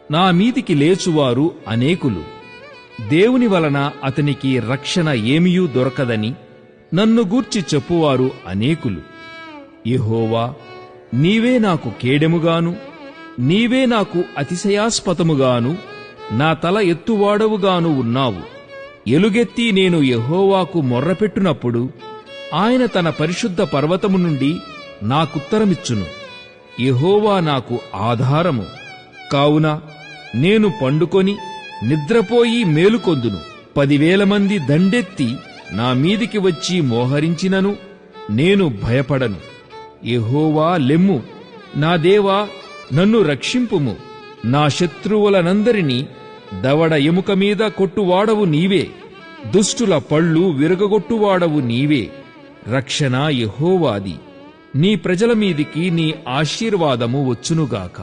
నా మీదికి లేచువారు అనేకులు. దేవుని వలన అతనికి రక్షణ ఏమియూ దొరకదని నన్ను గూర్చి చెప్పువారు అనేకులు. యెహోవా, నీవే నాకు కేడెముగాను, నీవే నాకు అతిశయాస్పదముగాను, నా తల ఎత్తువాడవుగాను ఉన్నావు. ఎలుగెత్తి నేను యెహోవాకు మొర్రపెట్టునప్పుడు ఆయన తన పరిశుద్ధ పర్వతము నుండి నాకుత్తరమిచ్చును. యెహోవా నాకు ఆధారము. కావున నేను పండుకొని నిద్రపోయి మేలుకొందును. 10,000 మంది దండెత్తి నా మీదికి వచ్చి మోహరించినను నేను భయపడను. యెహోవా లెమ్ము, నా దేవా, నన్ను రక్షింపుము. నా శత్రువులనందరినీ దవడ ఎముక మీద కొట్టువాడవు నీవే, దుష్టుల పళ్ళు విరగగొట్టువాడవు నీవే. రక్షణ యెహోవాది. నీ ప్రజల మీదికి నీ ఆశీర్వాదము వచ్చునుగాక.